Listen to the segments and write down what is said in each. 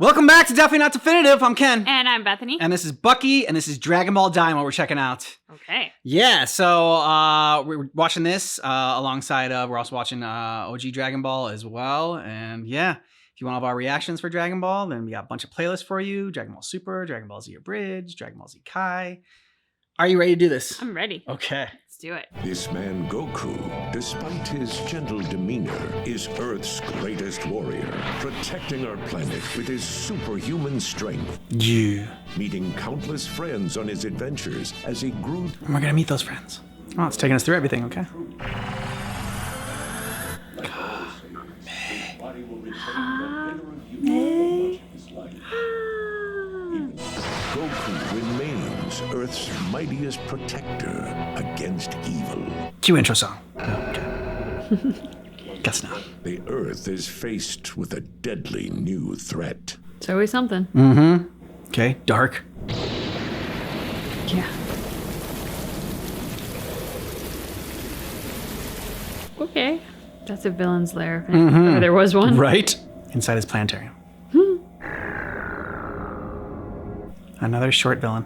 Welcome back to Definitely Not Definitive. I'm Ken. And I'm Bethany. And this is Bucky, and this is Dragon Ball Daima we're checking out. Okay. Yeah, so we're watching this alongside, we're also watching OG Dragon Ball as well. And yeah, if you want all of our reactions for Dragon Ball, then we got a bunch of playlists for you. Dragon Ball Super, Dragon Ball Z Abridged, Dragon Ball Z Kai. Are you ready to do this? I'm ready. Okay. Let's do it. This man, Goku, despite his gentle demeanor, is Earth's greatest warrior, protecting our planet with his superhuman strength. Yeah. Meeting countless friends on his adventures as he grew. And we're going to meet those friends. Oh, it's taking us through everything, okay? Goku remains Earth's mightiest protector against evil. Cue intro song. Okay. Guess not. The Earth is faced with a deadly new threat. It's always something. Mm-hmm. Okay, dark. Yeah. Okay. That's a villain's lair. If ever there was one. Right? Inside his planetarium. Another short villain.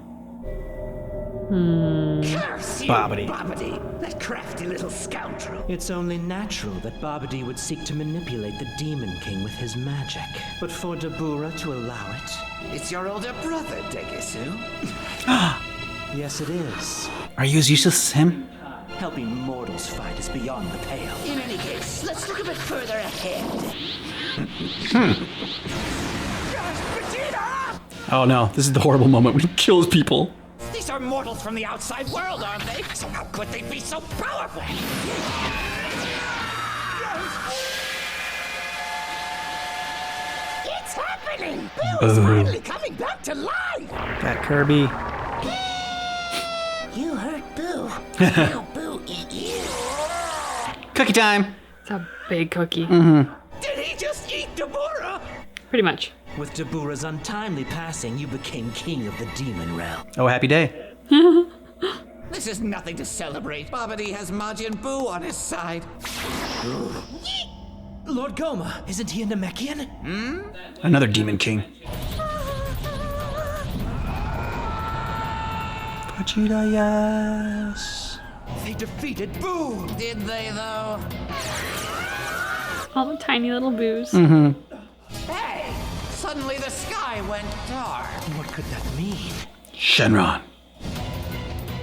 Curse you, Babidi. Babidi, that crafty little scoundrel. It's only natural that Babidi would seek to manipulate the Demon King with his magic. But for Dabura to allow it... It's your older brother, Degisu. Yes, it is. Are you as useless as him? Helping mortals fight is beyond the pale. In any case, let's look a bit further ahead. Gosh, Vegeta! Oh no, this is the horrible moment when he kills people. These are mortals from the outside world, aren't they? So how could they be so powerful? It's happening! Boo is finally coming back to life! That Kirby. You hurt Boo. Now Boo eat you. Cookie time. It's a big cookie. Did he just eat Dabura? Pretty much. With Dabura's untimely passing, you became king of the Demon Realm. Oh, happy day. This is nothing to celebrate. Babidi has Majin Buu on his side. Lord Goma, isn't he a Namekian? Another Demon King. Vegeta, yes. They defeated Boo! Did they, though? All the tiny little boos. Hey! Suddenly the sky went dark. What could that mean? Shenron.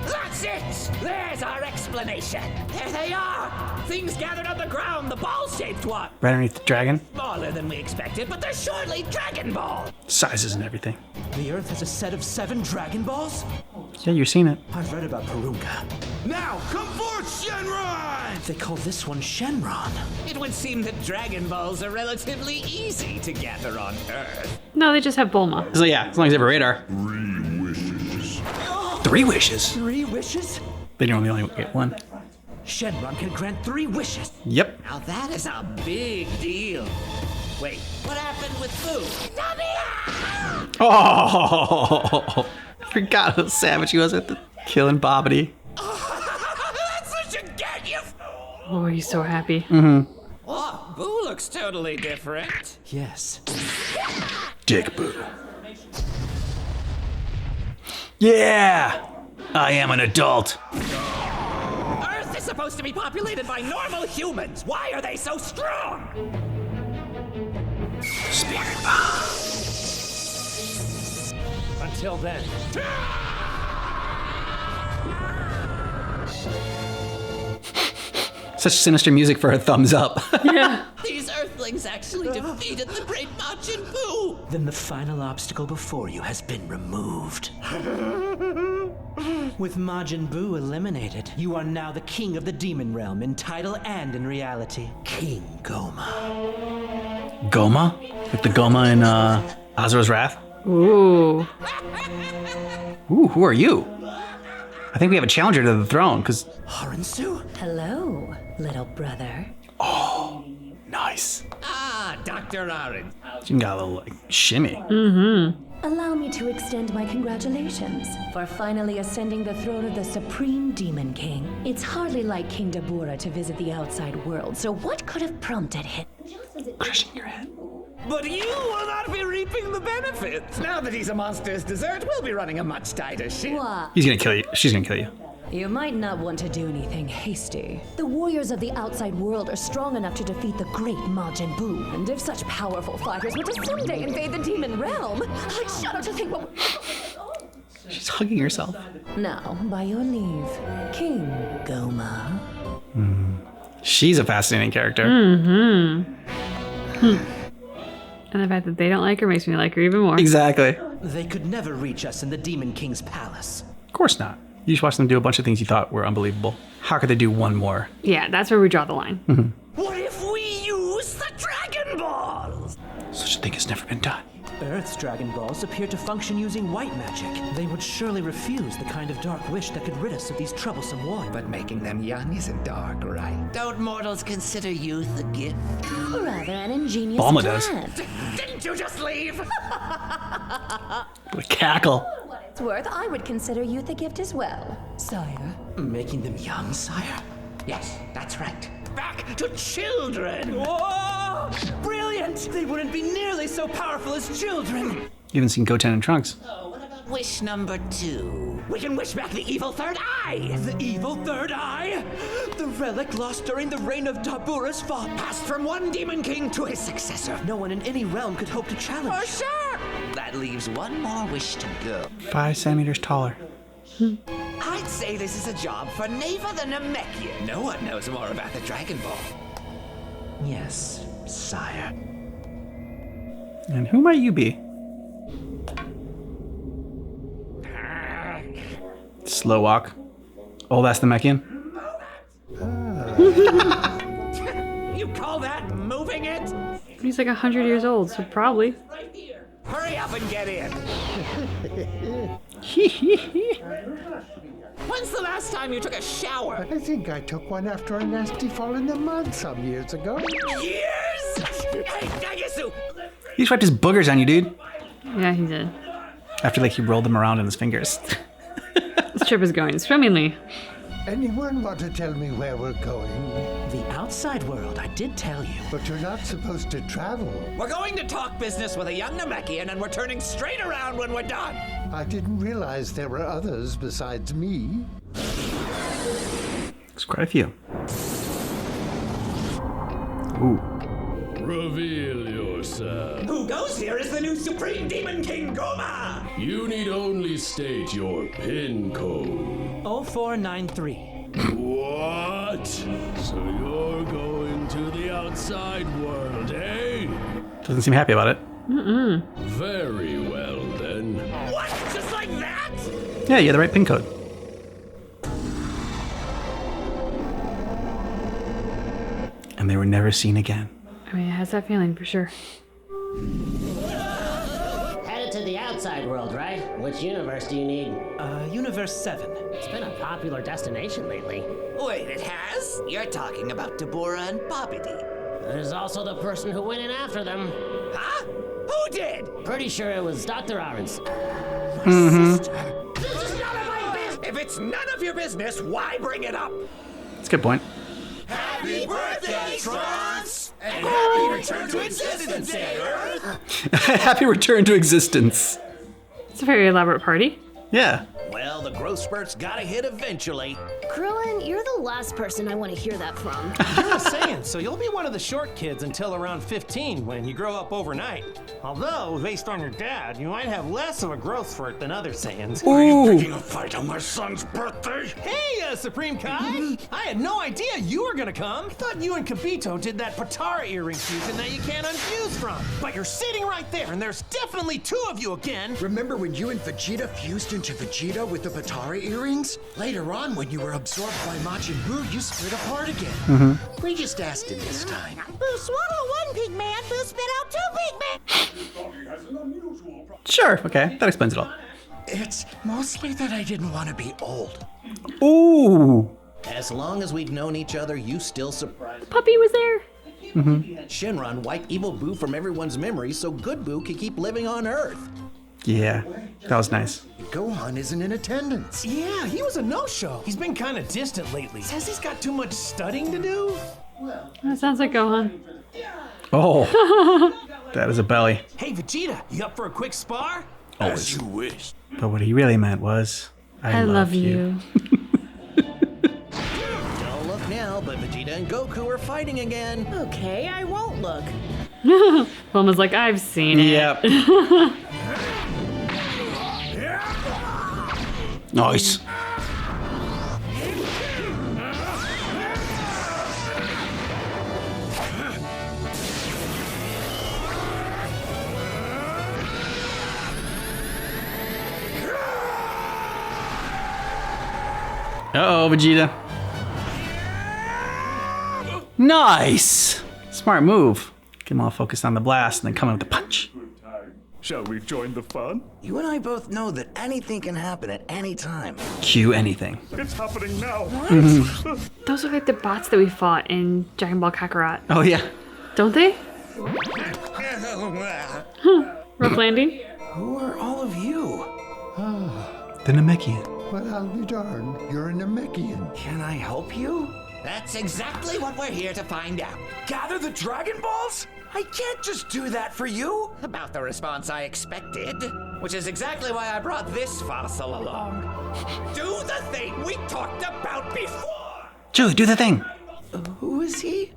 That's it! There's our explanation. There they are! Things gathered on the ground, the ball-shaped one. Right underneath the dragon. Smaller than we expected, but they're surely Dragon Ball. Sizes and everything. The Earth has a set of 7 Dragon Balls? Yeah, you've seen it. I've read about Purunga. Now, come forth, Shenron! They call this one Shenron. It would seem that Dragon Balls are relatively easy to gather on Earth. No, they just have Bulma. So yeah, as long as they have a radar. 3 wishes. 3 wishes? They normally only get 1. Shenron can grant 3 wishes. Yep. Now that is a big deal. Wait, what happened with Boo? Namia! Oh, I forgot how savage he was at the killing Babidi. That's such a get you. Oh, he's so happy. Oh, Boo looks totally different. Yes. Dick Boo. Yeah! I am an adult. Earth is supposed to be populated by normal humans. Why are they so strong? Spirit bomb. Until then. Such sinister music for a thumbs up. Yeah. These Earthlings actually defeated the great Majin Buu. Then the final obstacle before you has been removed. With Majin Buu eliminated, you are now the king of the Demon Realm in title and in reality. King Goma. Goma? Like the Goma in Azura's Wrath? Ooh. Ooh, who are you? I think we have a challenger to the throne, because... Harinsu? Hello, little brother. Oh, nice. Ah, Dr. Orange. You got a little, like, shimmy. Allow me to extend my congratulations for finally ascending the throne of the Supreme Demon King. It's hardly like King Dabura to visit the outside world, so what could have prompted him? Crushing your head. But you will not be reaping the benefits. Now that he's a monster's dessert, we'll be running a much tighter ship. What? He's gonna kill you. She's gonna kill you. You might not want to do anything hasty. The warriors of the outside world are strong enough to defeat the great Majin Buu. And if such powerful fighters were to someday invade the demon realm, I shudder to think what... She's hugging herself. Now, by your leave, King Goma. She's a fascinating character. And the fact that they don't like her makes me like her even more. Exactly. They could never reach us in the Demon King's palace. Of course not. You just watched them do a bunch of things you thought were unbelievable. How could they do one more? Yeah, that's where we draw the line. What if we use the Dragon Balls? Such a thing has never been done. Earth's Dragon Balls appear to function using white magic. They would surely refuse the kind of dark wish that could rid us of these troublesome warriors. But making them young isn't dark, right? Don't mortals consider youth a gift? Rather an ingenious Bulma does. plan. Didn't you just leave? What a cackle. For what it's worth, I would consider youth a gift as well, sire. Making them young, sire? Yes, that's right. Back to children! Whoa! Brilliant! They wouldn't be nearly so powerful as children. You haven't seen Goten and Trunks. Wish number 2. We can wish back the evil third eye! The evil third eye? The relic lost during the reign of Dabura's fall. Passed from one demon king to his successor. No one in any realm could hope to challenge. For sure! That leaves one more wish to go. 5 centimeters taller. I'd say this is a job for Neva the Namekian. No one knows more about the Dragon Ball. Yes, sire. And who might you be? Slow walk. Oh, that's the Mechian? You call that moving it? He's like 100 years old, so probably. Right here. Hurry up and get in. When's the last time you took a shower? I think I took one after a nasty fall in the mud some years ago. Years? Hey, Dagisu! He just wiped his boogers on you, dude. Yeah, he did. After, like, he rolled them around in his fingers. This trip is going swimmingly. Anyone want to tell me where we're going? The outside world, I did tell you. But you're not supposed to travel. We're going to talk business with a young Namekian, and we're turning straight around when we're done. I didn't realize there were others besides me. There's quite a few. Ooh. Reveal yourself. Who goes here is the new Supreme Demon King Goma! You need only state your PIN code. 0493. What? So you're going to the outside world, eh? Doesn't seem happy about it. Very well, then. What? Just like that? Yeah, you had the right pin code. And they were never seen again. I mean, it has that feeling for sure. Headed to the outside world, right? Which universe do you need? Universe 7. It's been a popular destination lately. Wait, it has? You're talking about Dabura and Babidi. There's also the person who went in after them. Huh? Who did? Pretty sure it was Dr. Arons. Sister. This is none of my business! If it's none of your business, why bring it up? That's a good point. Happy birthday, Trunks! And happy return to existence, Earth! Happy return to existence. It's a very elaborate party. Yeah. Well, the growth spurt's gotta hit eventually. Krillin, you're the last person I want to hear that from. You're a Saiyan, so you'll be one of the short kids until around 15 when you grow up overnight. Although, based on your dad, you might have less of a growth spurt than other Saiyans. Are you picking a fight on my son's birthday? Hey, Supreme Kai! I had no idea you were gonna come. I thought you and Kibito did that Patara earring fusion that you can't unfuse from. But you're sitting right there, and there's definitely 2 of you again. Remember when you and Vegeta fused into Vegeta with the Patara earrings? Later on, when you were absorbed by Majin Buu, you split apart again. We just asked him this time. Boo swallow one pig man, Boo spit out 2 pig men. Sure, okay. That explains it all. It's mostly that I didn't want to be old. Ooh. As long as we've known each other, you still surprise. Puppy was there. Shenron wiped evil Boo from everyone's memories so good Boo could keep living on Earth. Yeah, that was nice. Gohan isn't in attendance. Yeah, he was a no-show. He's been kind of distant lately. Says he's got too much studying to do. That sounds like Gohan. Oh. That is a belly. Hey, Vegeta, you up for a quick spar? As you wish. But what he really meant was, I love you. Don't look now, but Vegeta and Goku are fighting again. Okay, I won't look. Bulma's like, I've seen it. Yep. Nice. Uh-oh, Vegeta. Nice! Smart move. Get him all focused on the blast and then come in with the punch. Shall we join the fun? You and I both know that anything can happen at any time. Cue anything. It's happening now. Those are like the bots that we fought in Dragon Ball Kakarot. Oh, yeah. Don't they? Rough landing? Who are all of you? The Namekian. Well, I'll be darned. You're a Namekian. Can I help you? That's exactly what we're here to find out. Gather the Dragon Balls? I can't just do that for you. About the response I expected, which is exactly why I brought this fossil along. Do the thing we talked about before! Julie, do the thing. Who is he?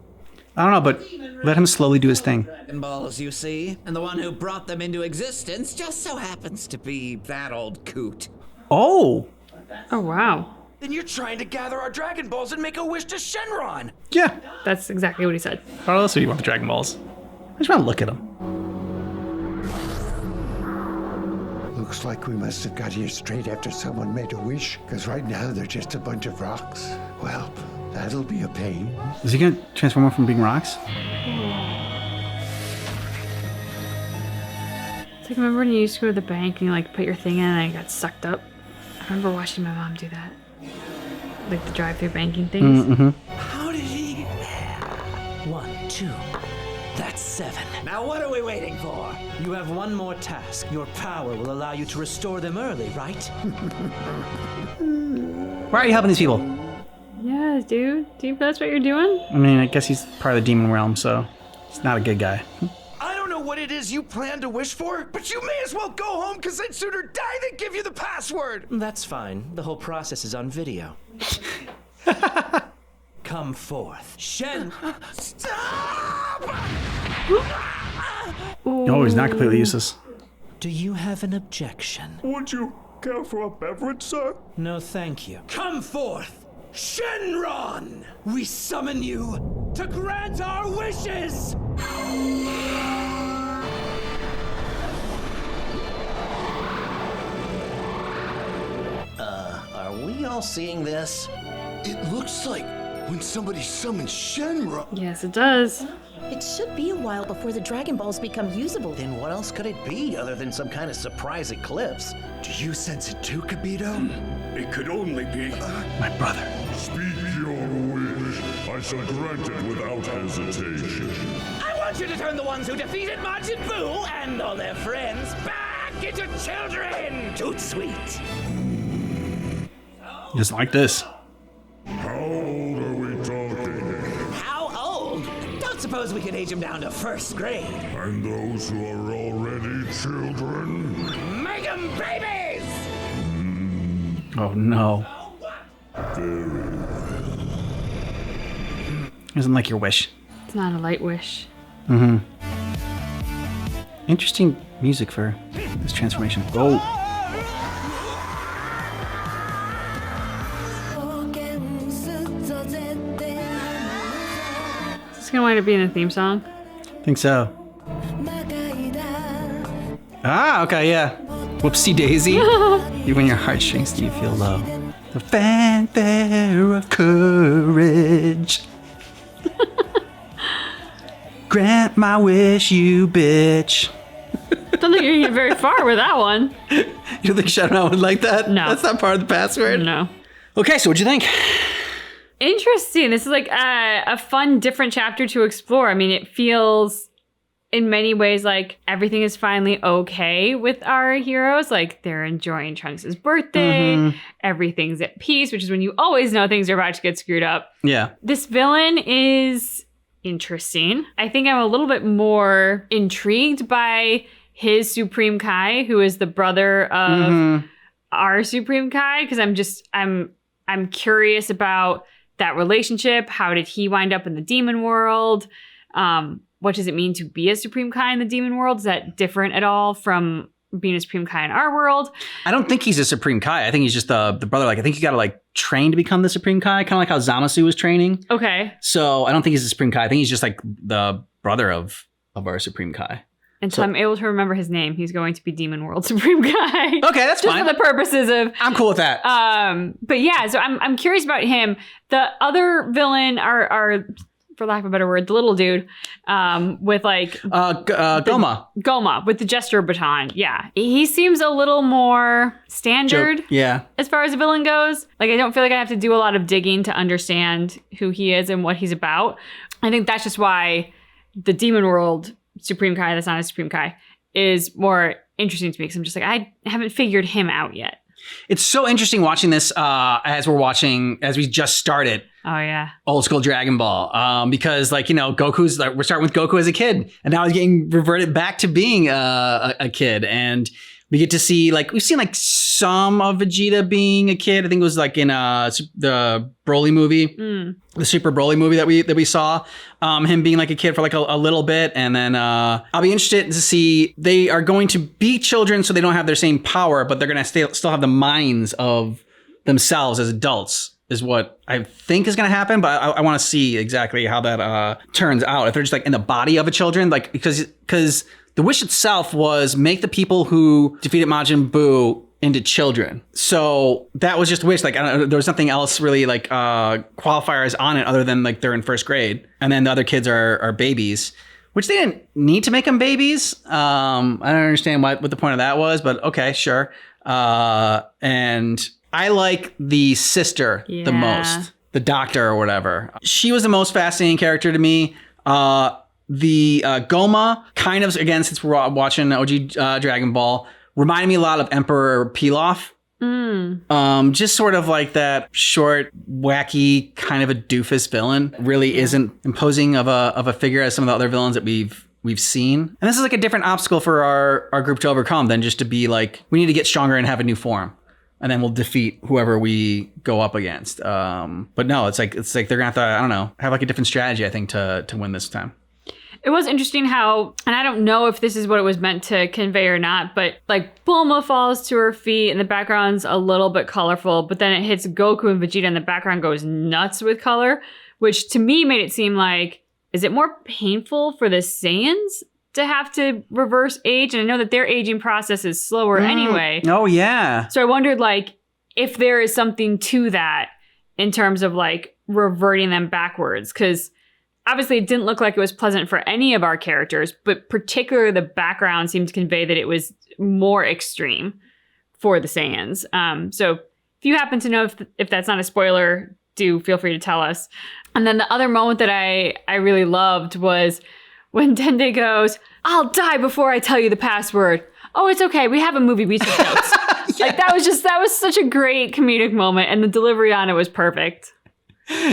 I don't know, but let him slowly do his thing. Dragon Balls, you see, and the one who brought them into existence just so happens to be that old coot. Oh. Oh, wow. Then you're trying to gather our Dragon Balls and make a wish to Shenron. Yeah. That's exactly what he said. How else do you want the Dragon Balls? I just want to look at them. Looks like we must have got here straight after someone made a wish, because right now they're just a bunch of rocks. Well, that'll be a pain. Is he going to transform them from being rocks? It's like, remember when you used to go to the bank and you like put your thing in and it got sucked up? I remember watching my mom do that. Like the drive-through banking things. Mm-hmm. How did he? 1, 2. That's 7. Now what are we waiting for? You have one more task. Your power will allow you to restore them early, right? Why are you helping these people? Yeah, dude. That's what you're doing? I mean, I guess he's part of the demon realm, so he's not a good guy. I don't know what it is you plan to wish for, but you may as well go home because I'd sooner die than give you the password. That's fine. The whole process is on video. Come forth. Shen, stop! Oh, he's not completely useless. Do you have an objection? Would you care for a beverage, sir? No, thank you. Come forth, Shenron! We summon you to grant our wishes! Are we all seeing this? It looks like when somebody summons Shenron. Yes, it does. It should be a while before the Dragon Balls become usable. Then what else could it be other than some kind of surprise eclipse? Do you sense it too, Kibito? It could only be My brother. Speak your wish. I shall grant it without hesitation. I want you to turn the ones who defeated Majin Buu and all their friends back into children! Toot sweet! Just like this. How old are we talking? How old? Don't suppose we can age him down to first grade. And those who are already children? Make them babies! Oh, no. Very Doesn't like your wish. It's not a light wish. Mm-hmm. Interesting music for this transformation. Whoa. It's gonna wind up being a theme song. Think so. Ah, okay, yeah. Whoopsie daisy. Even your heartstrings do you feel low. The fanfare of courage. Grant my wish, you bitch. Don't think you're gonna get very far with that one. You don't think Shadow would like that? No. That's not part of the password? No. Okay, so what'd you think? Interesting. This is like a fun, different chapter to explore. I mean, it feels in many ways like everything is finally okay with our heroes. Like they're enjoying Trunks' birthday. Mm-hmm. Everything's at peace, which is when you always know things are about to get screwed up. Yeah. This villain is interesting. I think I'm a little bit more intrigued by his Supreme Kai, who is the brother of our Supreme Kai, because I'm curious about that relationship. How did he wind up in the demon world? What does it mean to be a Supreme Kai in the demon world? Is that different at all from being a Supreme Kai in our world? I don't think he's a Supreme Kai. I think he's just the brother. Like, I think you got to like train to become the Supreme Kai, kind of like how Zamasu was training. Okay. So I don't think he's a Supreme Kai. I think he's just like the brother of our Supreme Kai. Until I'm able to remember his name, he's going to be Demon World Supreme Kai. Okay, that's just fine. for the purposes of. I'm cool with that. But yeah, so I'm curious about him. The other villain are for lack of a better word, the little dude, with like Goma. Goma with the gesture baton. Yeah, he seems a little more standard. Yeah. As far as a villain goes, like I don't feel like I have to do a lot of digging to understand who he is and what he's about. I think that's just why the Demon World Supreme Kai, that's not a Supreme Kai, is more interesting to me because I'm just like, I haven't figured him out yet. It's so interesting watching this as we just started. Oh, yeah. Old school Dragon Ball. Because like, you know, Goku's like, we're starting with Goku as a kid and now he's getting reverted back to being a kid. And we get to see like, we've seen like some of Vegeta being a kid. I think it was like in the Broly movie, the Super Broly movie that we saw, him being like a kid for like a little bit. And then I'll be interested to see, they are going to be children so they don't have their same power, but they're going to still have the minds of themselves as adults is what I think is going to happen. But I want to see exactly how that turns out. If they're just like in the body of a children, like because the wish itself was make the people who defeated Majin Buu into children. So that was just a wish. Like, I don't know, there was nothing else really like qualifiers on it other than like they're in first grade. And then the other kids are babies, which they didn't need to make them babies. I don't understand what the point of that was, but okay, sure. And I like the sister the most, the doctor or whatever. She was the most fascinating character to me. The Goma, kind of, again, since we're watching OG Dragon Ball, reminded me a lot of Emperor Pilaf. Just sort of like that short, wacky, kind of a doofus villain. Really isn't imposing of a figure as some of the other villains that we've seen. And this is like a different obstacle for our group to overcome than just to be like, we need to get stronger and have a new form. And then we'll defeat whoever we go up against. But no, it's like they're gonna have to, I don't know, have like a different strategy, I think, to win this time. It was interesting how, and I don't know if this is what it was meant to convey or not, but like Bulma falls to her feet and the background's a little bit colorful, but then it hits Goku and Vegeta and the background goes nuts with color, which to me made it seem like, is it more painful for the Saiyans to have to reverse age? And I know that their aging process is slower anyway. Oh, yeah. So I wondered like if there is something to that in terms of like reverting them backwards, because obviously, it didn't look like it was pleasant for any of our characters, but particularly the background seemed to convey that it was more extreme for the Saiyans. So if you happen to know if that's not a spoiler, do feel free to tell us. And then the other moment that I really loved was when Dende goes, "I'll die before I tell you the password." Oh, it's okay. We have a movie. We took notes. Like that was such a great comedic moment, and the delivery on it was perfect.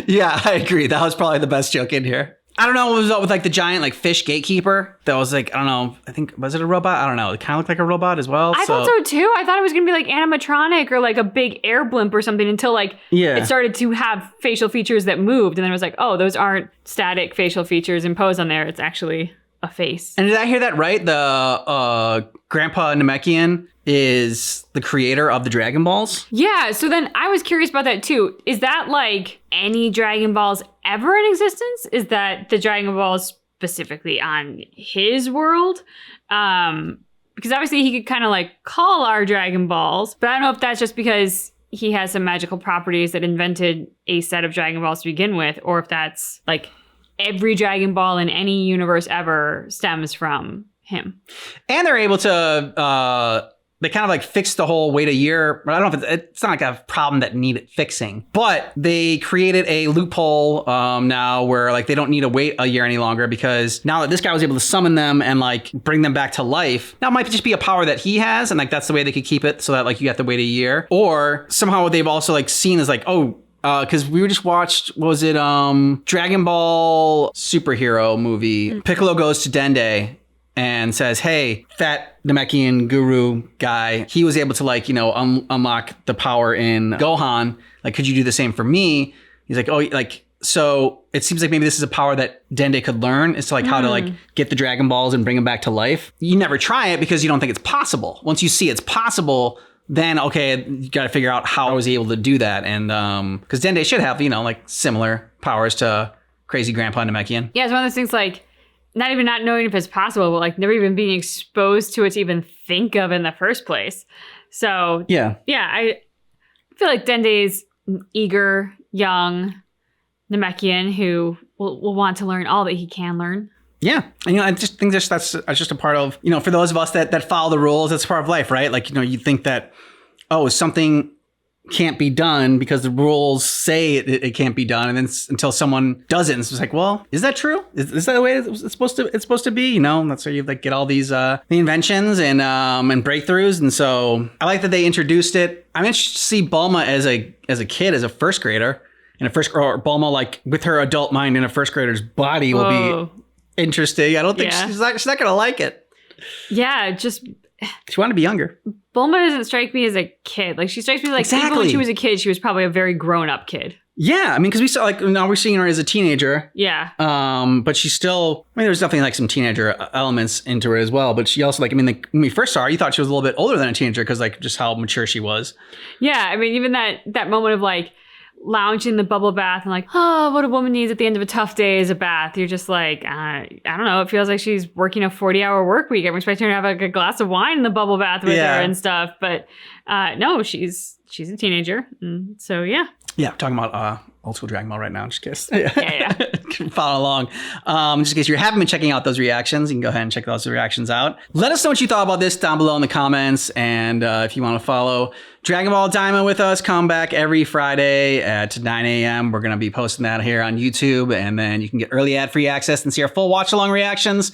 Yeah, I agree. That was probably the best joke in here. I don't know what was up with like the giant like fish gatekeeper. That was like, I don't know. I think, was it a robot? I don't know. It kind of looked like a robot as well. I thought so too. I thought it was going to be like animatronic or like a big air blimp or something until like it started to have facial features that moved. And then it was like, oh, those aren't static facial features imposed on there. It's actually a face. And did I hear that right? The Grandpa Namekian is the creator of the Dragon Balls? Yeah, so then I was curious about that too. Is that like any Dragon Balls ever in existence? Is that the Dragon Balls specifically on his world? Because obviously he could kind of like call our Dragon Balls, but I don't know if that's just because he has some magical properties that invented a set of Dragon Balls to begin with, or if that's like every Dragon Ball in any universe ever stems from him. And they're able to they kind of like fixed the whole wait a year. I don't know if it's not like a problem that needed fixing, but they created a loophole now where like they don't need to wait a year any longer, because now that this guy was able to summon them and like bring them back to life, now it might just be a power that he has, and like that's the way they could keep it so that like you have to wait a year. Or somehow they've also like seen as like, oh, because we just watched, what was it, Dragon Ball superhero movie. Piccolo goes to Dende and says, hey, fat Namekian guru guy, he was able to like, you know, unlock the power in Gohan. Like, could you do the same for me? He's like, oh, like, so it seems like maybe this is a power that Dende could learn, is to like how to like get the Dragon Balls and bring them back to life. You never try it because you don't think it's possible. Once you see it's possible, then okay, you got to figure out how I was able to do that. And because Dende should have, you know, like similar powers to crazy Grandpa Namekian. Yeah, it's one of those things like not even not knowing if it's possible, but like never even being exposed to it to even think of in the first place. So yeah, I feel like Dende's eager, young Namekian who will want to learn all that he can learn. Yeah. And, you know, I just think that's just a part of, you know, for those of us that follow the rules, that's part of life, right? Like, you know, you think that, oh, something can't be done because the rules say it can't be done. And then until someone does it, and it's like, well, is that true? Is that the way it's supposed to be? You know, that's where you like get all these the inventions and breakthroughs. And so I like that they introduced it. I'm interested to see Bulma as a kid, as a first grader. And or Bulma, like with her adult mind in a first grader's body will be interesting. I don't think she's not going to like it. Yeah, just... She wanted to be younger. Bulma doesn't strike me as a kid. Like, she strikes me like even when she was a kid, she was probably a very grown-up kid. Yeah, I mean, because we saw, like, now we're seeing her as a teenager. Yeah. But she's still, I mean, there's definitely, like, some teenager elements into it as well. But she also, like, I mean, like, when we first saw her, you thought she was a little bit older than a teenager because, like, just how mature she was. Yeah, I mean, even that moment of, like, lounging in the bubble bath and like, oh, what a woman needs at the end of a tough day is a bath. You're just like, I don't know. It feels like she's working a 40-hour work week. I'm expecting her to have like a glass of wine in the bubble bath with her and stuff. But no, she's a teenager. And so, yeah. Yeah, talking about old school Dragon Ball right now, just in case. Yeah. Follow along. Just in case you haven't been checking out those reactions, you can go ahead and check those reactions out. Let us know what you thought about this down below in the comments. And if you want to follow Dragon Ball Daima with us, come back every Friday at 9 a.m. We're going to be posting that here on YouTube. And then you can get early ad-free access and see our full watch-along reactions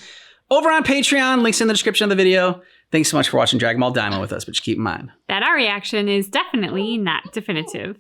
over on Patreon. Links in the description of the video. Thanks so much for watching Dragon Ball Daima with us, but just keep in mind that our reaction is definitely not definitive.